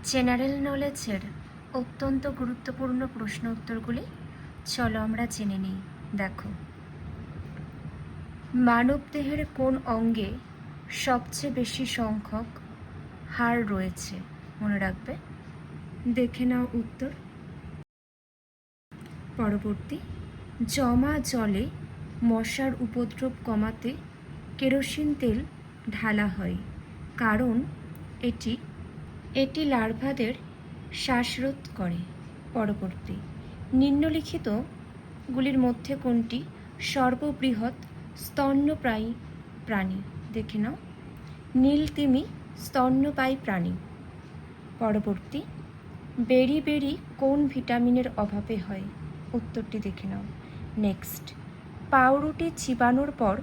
General নলেজের অত্যন্ত গুরুত্বপূর্ণ প্রশ্ন উত্তরগুলি চলো আমরা জেনে নিই। দেখো, মানবদেহের কোন অঙ্গে সবচেয়ে বেশি সংখ্যক হাড় রয়েছে? মনে রাখবে। দেখে নাও উত্তর। পরবর্তী, জমা জলে মশার উপদ্রব কমাতে কেরোসিন তেল ঢালা হয়, কারণ এটি লার্ভাদের শ্বাসরোধ করে। পরবর্তী, নিম্নলিখিতগুলির মধ্যে কোনটি সর্ববৃহৎ স্তন্যপায়ী প্রাণী? দেখে নাও। নীলতিমি স্তন্যপায়ী প্রাণী। পরবর্তী, বেরি কোন ভিটামিনের অভাবে হয়? উত্তরটি দেখে নাও। নেক্সট, পাউরুটি চিবানোর পর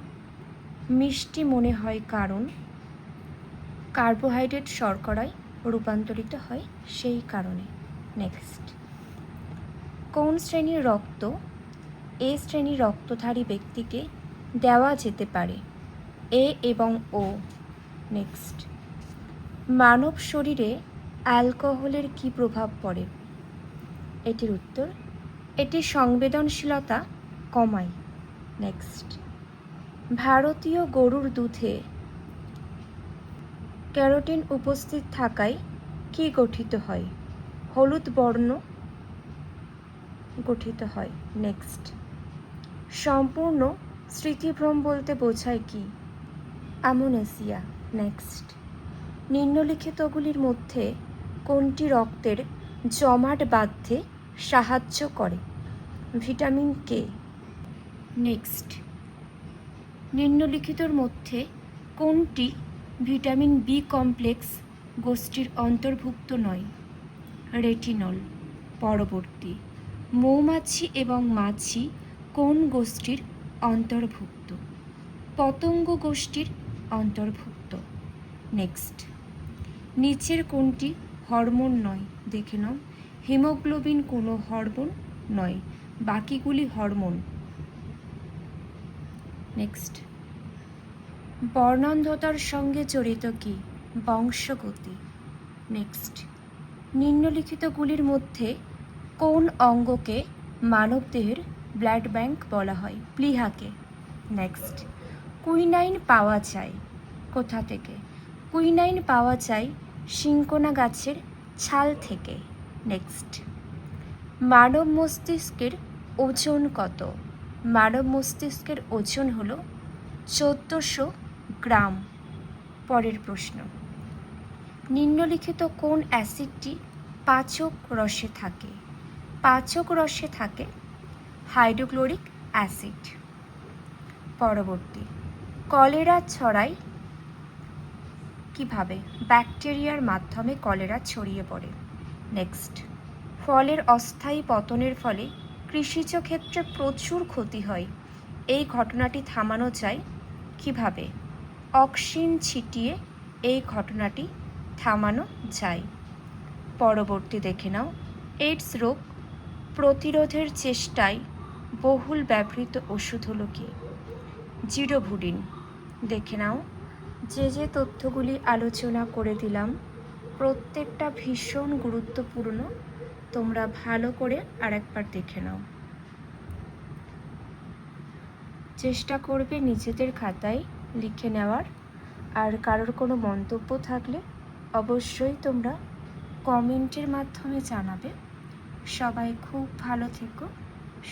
মিষ্টি মনে হয় কারণ কার্বোহাইড্রেট শর্করায় রূপান্তরিত হয় সেই কারণে। নেক্সট, কোন শ্রেণীর রক্ত এ শ্রেণীর রক্তধারী ব্যক্তিকে দেওয়া যেতে পারে? এ এবং ও। নেক্সট, মানব শরীরে অ্যালকোহলের কী প্রভাব পড়ে? এটির উত্তর, এটি সংবেদনশীলতা কমায়। নেক্সট, ভারতীয় গরুর দুধে ক্যারোটিন উপস্থিত থাকায় কি গঠিত হয়? হলুদ বর্ণ গঠিত হয়। নেক্সট, সম্পূর্ণ স্মৃতিভ্রম বলতে বোঝায় কি? অ্যামনেসিয়া। নেক্সট, নিম্নলিখিতগুলির মধ্যে কোনটি রক্তের জমাট বাঁধতে সাহায্য করে? Vitamin K. নেক্সট, নিম্নলিখিতর মধ্যে কোনটি ভিটামিন বি কমপ্লেক্স গোষ্ঠীর অন্তর্ভুক্ত নয়? রেটিনল। পরবর্তী, মৌমাছি এবং মাছি কোন গোষ্ঠীর অন্তর্ভুক্ত? পতঙ্গ গোষ্ঠীর অন্তর্ভুক্ত। নেক্সট, নিচের কোনটি হরমোন নয়? দেখে নাও। হিমোগ্লোবিন কোনো হরমোন নয়, বাকিগুলি হরমোন। নেক্সট, বর্ণান্ধতার সঙ্গে জড়িত কি? বংশগতি। নেক্সট, নিম্নলিখিতগুলির মধ্যে কোন অঙ্গকে মানবদেহের ব্লাড ব্যাংক বলা হয়? প্লীহাকে। নেক্সট, কুইনাইন পাওয়া যায় কোথা থেকে? কুইনাইন পাওয়া যায় সিনকোনা গাছের ছাল থেকে। নেক্সট, মানব মস্তিষ্কের ওজন কত? মানব মস্তিষ্কের ওজন হলো 1400 গ্রাম। পরের প্রশ্ন, নিম্নলিখিত কোন অ্যাসিডটি পাচক রসে থাকে? পাচক রসে থাকে হাইড্রোক্লোরিক অ্যাসিড। পরবর্তী, কলেরা ছড়ায় কিভাবে? ব্যাকটেরিয়ার মাধ্যমে কলেরা ছড়িয়ে পড়ে। নেক্সট, ফলের অস্থায়ী পতনের ফলে কৃষিজ ক্ষেত্রে প্রচুর ক্ষতি হয়, এই ঘটনাটি থামানো যায় কিভাবে? অক্সিন ছিটিয়ে এই ঘটনাটি থামানো যায়। পরবর্তী দেখে নাও, এইডস রোগ প্রতিরোধের চেষ্টায় বহুল ব্যবহৃত ওষুধ হলো কি? জিডোভুডিন। দেখে নাও, যে তথ্যগুলি আলোচনা করে দিলাম প্রত্যেকটা ভীষণ গুরুত্বপূর্ণ, তোমরা ভালো করে আরেকবার দেখে নাও। চেষ্টা করবে নিজেদের খাতায় লিখে নেওয়ার, আর কারোর কোনো মন্তব্য থাকলে অবশ্যই তোমরা কমেন্টের মাধ্যমে জানাবে। সবাই খুব ভালো থেকো,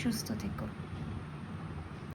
সুস্থ থেকো।